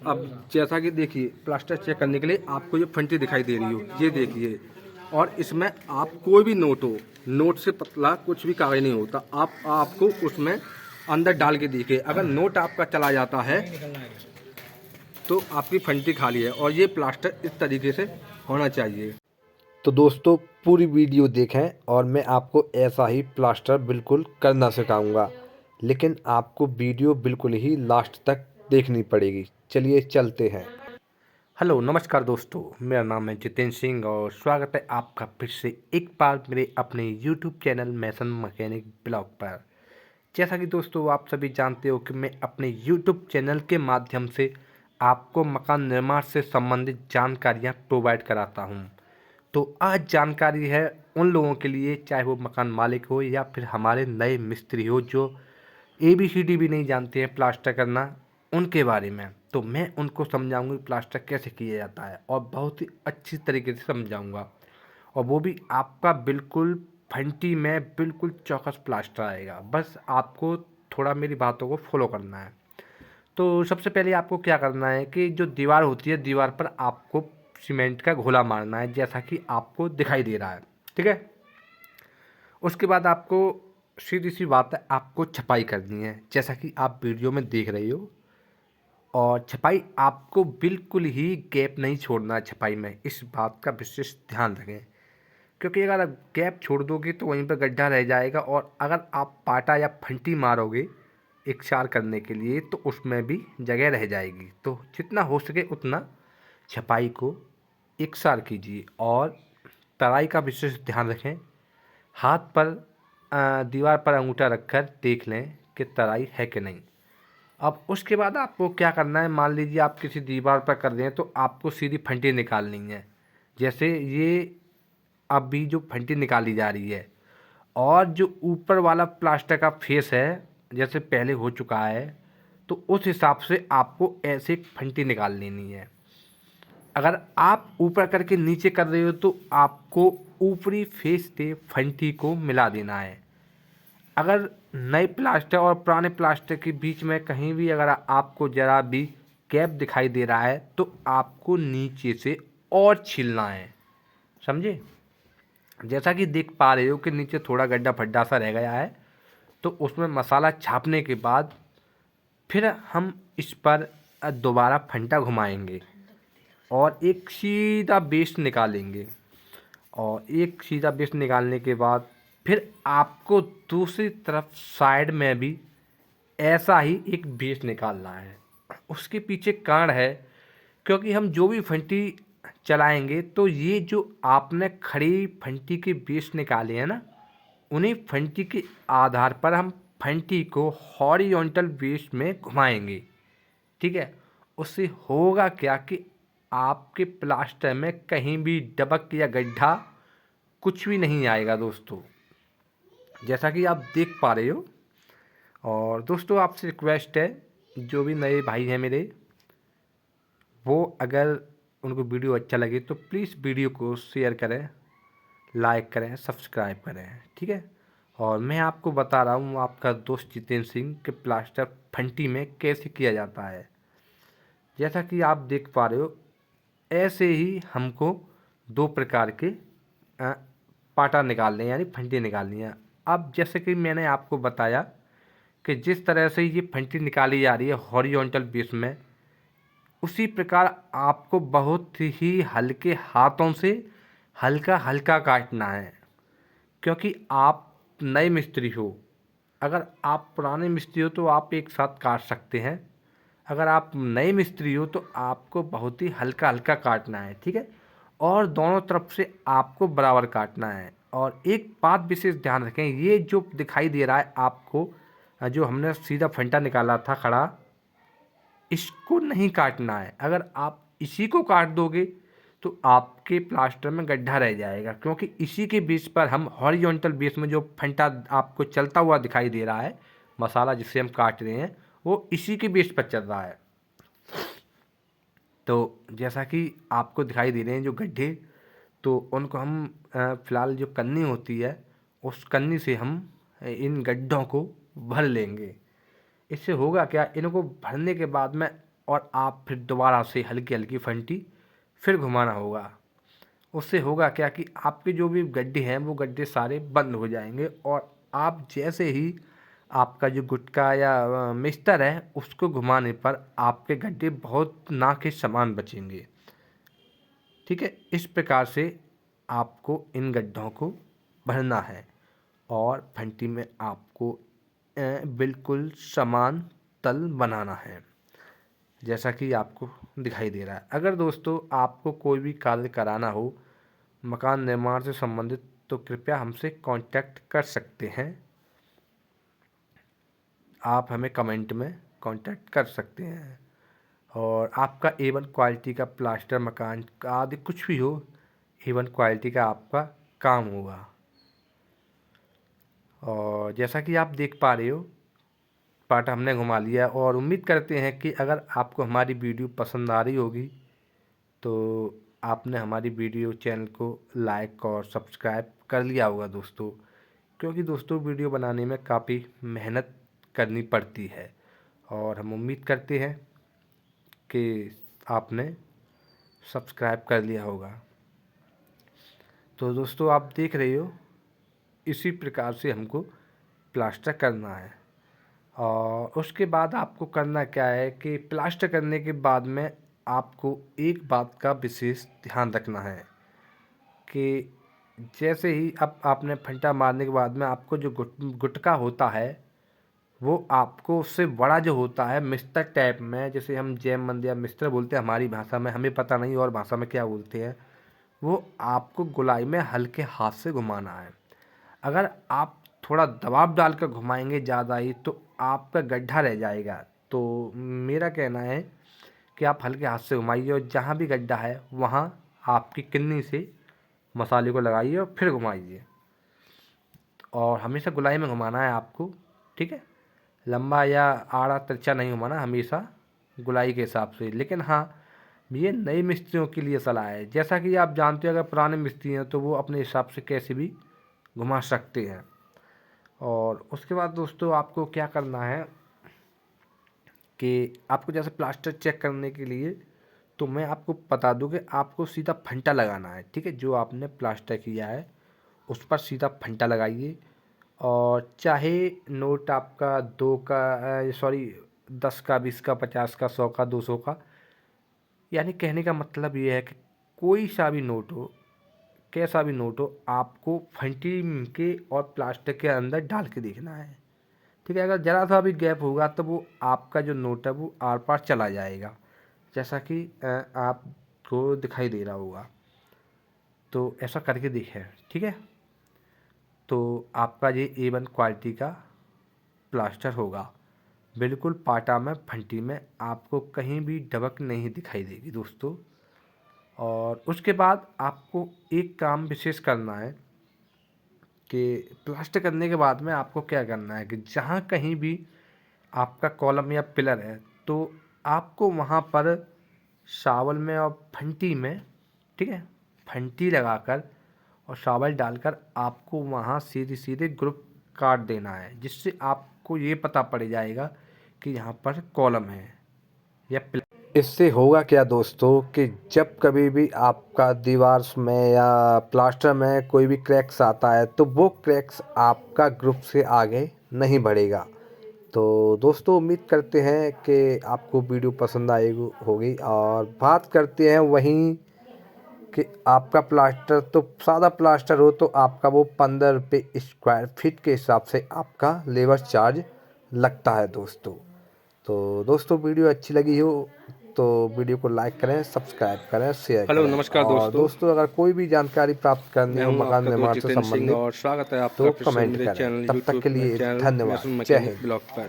अब जैसा कि देखिए प्लास्टर चेक करने के लिए आपको ये फंटी दिखाई दे रही हो, ये देखिए। और इसमें आप कोई भी नोट हो, नोट से पतला कुछ भी कागज नहीं होता। आपको उसमें अंदर डाल के देखिए, अगर नोट आपका चला जाता है तो आपकी फंटी खाली है। और ये प्लास्टर इस तरीके से होना चाहिए। तो दोस्तों पूरी वीडियो देखें और मैं आपको ऐसा ही प्लास्टर बिल्कुल करना सिखाऊंगा, लेकिन आपको वीडियो बिल्कुल ही लास्ट तक देखनी पड़ेगी। चलिए चलते हैं। हेलो नमस्कार दोस्तों, मेरा नाम है जितेंद्र सिंह और स्वागत है आपका फिर से एक बार मेरे अपने यूट्यूब चैनल मैसन मैकेनिक ब्लॉग पर। जैसा कि दोस्तों आप सभी जानते हो कि मैं अपने यूट्यूब चैनल के माध्यम से आपको मकान निर्माण से संबंधित जानकारियाँ प्रोवाइड कराता हूँ। तो आज जानकारी है उन लोगों के लिए, चाहे वो मकान मालिक हो या फिर हमारे नए मिस्त्री हो जो ABCD भी नहीं जानते हैं प्लास्टर करना, उनके बारे में। तो मैं उनको समझाऊंगा प्लास्टर कैसे किया जाता है और बहुत ही अच्छी तरीके से समझाऊंगा, और वो भी आपका बिल्कुल फंटी में बिल्कुल चौकस प्लास्टर आएगा। बस आपको थोड़ा मेरी बातों को फॉलो करना है। तो सबसे पहले आपको क्या करना है कि जो दीवार होती है, दीवार पर आपको सीमेंट का घोला मारना है, जैसा कि आपको दिखाई दे रहा है। ठीक है। उसके बाद आपको सीधी सी बात है, आपको छपाई करनी है जैसा कि आप वीडियो में देख रहे हो। और छपाई आपको बिल्कुल ही गैप नहीं छोड़ना है छपाई में, इस बात का विशेष ध्यान रखें। क्योंकि अगर आप गैप छोड़ दोगे तो वहीं पर गड्ढा रह जाएगा, और अगर आप पाटा या फंटी मारोगे इकसार करने के लिए तो उसमें भी जगह रह जाएगी। तो जितना हो सके उतना छपाई को इकसार कीजिए और तराई का विशेष ध्यान रखें। हाथ पर दीवार पर अंगूठा रखकर देख लें कि तराई है कि नहीं। अब उसके बाद आपको क्या करना है, मान लीजिए आप किसी दीवार पर कर रहे हैं तो आपको सीधी फंटी निकालनी है। जैसे ये अभी जो फंटी निकाली जा रही है, और जो ऊपर वाला प्लास्टर का फेस है जैसे पहले हो चुका है, तो उस हिसाब से आपको ऐसे एक फंटी निकाल लेनी है। अगर आप ऊपर करके नीचे कर रहे हो तो आपको ऊपरी फेस से फंटी को मिला देना है। अगर नए प्लास्टर और पुराने प्लास्टर के बीच में कहीं भी अगर आपको ज़रा भी गैप दिखाई दे रहा है तो आपको नीचे से और छीलना है, समझे। जैसा कि देख पा रहे हो कि नीचे थोड़ा गड्ढा फड्डा सा रह गया है, तो उसमें मसाला छापने के बाद फिर हम इस पर दोबारा फंटा घुमाएंगे और एक सीधा बेस निकालेंगे। और एक सीधा बेस निकालने के बाद फिर आपको दूसरी तरफ साइड में भी ऐसा ही एक बेस निकालना है। उसके पीछे कारण है, क्योंकि हम जो भी फंटी चलाएंगे तो ये जो आपने खड़ी फंटी के बेस निकाले हैं ना, उन्हीं फंटी के आधार पर हम फंटी को हॉरिजॉन्टल बेस में घुमाएंगे। ठीक है। उससे होगा क्या कि आपके प्लास्टर में कहीं भी डबक या गड्ढा कुछ भी नहीं आएगा दोस्तों, जैसा कि आप देख पा रहे हो। और दोस्तों आपसे रिक्वेस्ट है, जो भी नए भाई हैं मेरे, वो अगर उनको वीडियो अच्छा लगे तो प्लीज़ वीडियो को शेयर करें, लाइक करें, सब्सक्राइब करें। ठीक है। और मैं आपको बता रहा हूँ आपका दोस्त जितेंद्र सिंह के प्लास्टर फंटी में कैसे किया जाता है। जैसा कि आप देख पा रहे हो, ऐसे ही हमको दो प्रकार के पाटा निकालने हैं, यानी फंटी निकालनी है। अब जैसे कि मैंने आपको बताया कि जिस तरह से ये फंटी निकाली जा रही है हॉरिजॉन्टल बेस में, उसी प्रकार आपको बहुत ही हल्के हाथों से हल्का हल्का काटना है। क्योंकि आप नए मिस्त्री हो, अगर आप पुराने मिस्त्री हो तो आप एक साथ काट सकते हैं। अगर आप नए मिस्त्री हो तो आपको बहुत ही हल्का हल्का काटना है। ठीक है। और दोनों तरफ से आपको बराबर काटना है। और एक बात विशेष ध्यान रखें, ये जो दिखाई दे रहा है आपको, जो हमने सीधा फंटा निकाला था खड़ा, इसको नहीं काटना है। अगर आप इसी को काट दोगे तो आपके प्लास्टर में गड्ढा रह जाएगा, क्योंकि इसी के बेस पर हम हॉरिजॉन्टल बेस में जो फंटा आपको चलता हुआ दिखाई दे रहा है, मसाला जिससे हम काट रहे हैं, वो इसी के बेस पर चल रहा है। तो जैसा कि आपको दिखाई दे रहे हैं जो गड्ढे, तो उनको हम फ़िलहाल जो कन्नी होती है उस कन्नी से हम इन गड्ढों को भर लेंगे। इससे होगा क्या, इनको भरने के बाद में और आप फिर दोबारा से हल्की हल्की फंटी फिर घुमाना होगा। उससे होगा क्या कि आपके जो भी गड्ढे हैं वो गड्ढे सारे बंद हो जाएंगे, और आप जैसे ही आपका जो गुटका या मिस्टर है उसको घुमाने पर आपके गड्ढे बहुत ना के समान बचेंगे। ठीक है, इस प्रकार से आपको इन गड्ढों को भरना है और फंटी में आपको बिल्कुल समान तल बनाना है, जैसा कि आपको दिखाई दे रहा है। अगर दोस्तों आपको कोई भी कार्य कराना हो मकान निर्माण से संबंधित तो कृपया हमसे कांटेक्ट कर सकते हैं। आप हमें कमेंट में कांटेक्ट कर सकते हैं, और आपका A1 क्वालिटी का प्लास्टर मकान का आदि कुछ भी हो, A1 क्वालिटी का आपका काम होगा। और जैसा कि आप देख पा रहे हो, पार्ट हमने घुमा लिया, और उम्मीद करते हैं कि अगर आपको हमारी वीडियो पसंद आ रही होगी तो आपने हमारी वीडियो चैनल को लाइक और सब्सक्राइब कर लिया होगा दोस्तों, क्योंकि दोस्तों वीडियो बनाने में काफ़ी मेहनत करनी पड़ती है, और हम उम्मीद करते हैं कि आपने सब्सक्राइब कर लिया होगा। तो दोस्तों आप देख रहे हो, इसी प्रकार से हमको प्लास्टर करना है। और उसके बाद आपको करना क्या है कि प्लास्टर करने के बाद में आपको एक बात का विशेष ध्यान रखना है कि जैसे ही अब आपने फंटा मारने के बाद में आपको जो गुटका होता है वो आपको उससे बड़ा जो होता है मिस्टर टाइप में, जैसे हम जैम मंद या मिस्टर बोलते हैं हमारी भाषा में, हमें पता नहीं और भाषा में क्या बोलते हैं, वो आपको गोलाई में हल्के हाथ से घुमाना है। अगर आप थोड़ा दबाव डालकर घुमाएंगे ज़्यादा ही तो आपका गड्ढा रह जाएगा। तो मेरा कहना है कि आप हल्के हाथ से घुमाइए, और जहाँ भी गड्ढा है वहाँ आपकी किन्नी से मसाले को लगाइए और फिर घुमाइए, और हमेशा गोलाई में घुमाना है आपको। ठीक है, लंबा या आड़ा तिरछा नहीं घुमाना, हमेशा गोलाई के हिसाब से। लेकिन हाँ, ये नए मिस्त्रियों के लिए सलाह है, जैसा कि आप जानते हो अगर पुराने मिस्त्री हैं तो वो अपने हिसाब से कैसे भी घुमा सकते हैं। और उसके बाद दोस्तों आपको क्या करना है कि आपको जैसे प्लास्टर चेक करने के लिए तो मैं आपको बता दूं कि आपको सीधा फंटा लगाना है। ठीक है, जो आपने प्लास्टर किया है उस पर सीधा फंटा लगाइए, और चाहे नोट आपका 10 का, 20 का, 50 का, 100 का, 200 का, यानी कहने का मतलब ये है कि कोई सा भी नोट हो, कैसा भी नोट हो, आपको फंटी के और प्लास्टिक के अंदर डाल के देखना है। ठीक है, अगर ज़रा सा भी गैप होगा तो वो आपका जो नोट है वो आर पार चला जाएगा, जैसा कि आपको दिखाई दे रहा होगा। तो ऐसा करके देखें। ठीक है, तो आपका ये A1 क्वालिटी का प्लास्टर होगा, बिल्कुल पाटा में फंटी में आपको कहीं भी दबक नहीं दिखाई देगी दोस्तों। और उसके बाद आपको एक काम विशेष करना है कि प्लास्टर करने के बाद में आपको क्या करना है कि जहाँ कहीं भी आपका कॉलम या पिलर है तो आपको वहाँ पर शावल में और फंटी में, ठीक है, फंटी लगाकर और शावल डालकर आपको वहाँ सीधे सीधे ग्रुप काट देना है, जिससे आपको ये पता पड़ जाएगा कि यहाँ पर कॉलम है या पिलर। इससे होगा क्या दोस्तों कि जब कभी भी आपका दीवार में या प्लास्टर में कोई भी क्रैक्स आता है तो वो क्रैक्स आपका ग्रुप से आगे नहीं बढ़ेगा। तो दोस्तों उम्मीद करते हैं कि आपको वीडियो पसंद आएगी होगी, और बात करते हैं वहीं कि आपका प्लास्टर तो सादा प्लास्टर हो तो आपका वो 15 रुपये स्क्वायर फीट के हिसाब से आपका लेबर चार्ज लगता है दोस्तों। तो दोस्तों वीडियो अच्छी लगी हो तो वीडियो को लाइक करें, सब्सक्राइब करें, शेयर करें। नमस्कार और दोस्तों अगर कोई भी जानकारी प्राप्त करनी हो मकान निर्माण से संबंधित और स्वागत है तो आपका कमेंट मेरे करें। चैनल तब तक के लिए धन्यवाद। जय हिंद। ब्लॉग पर।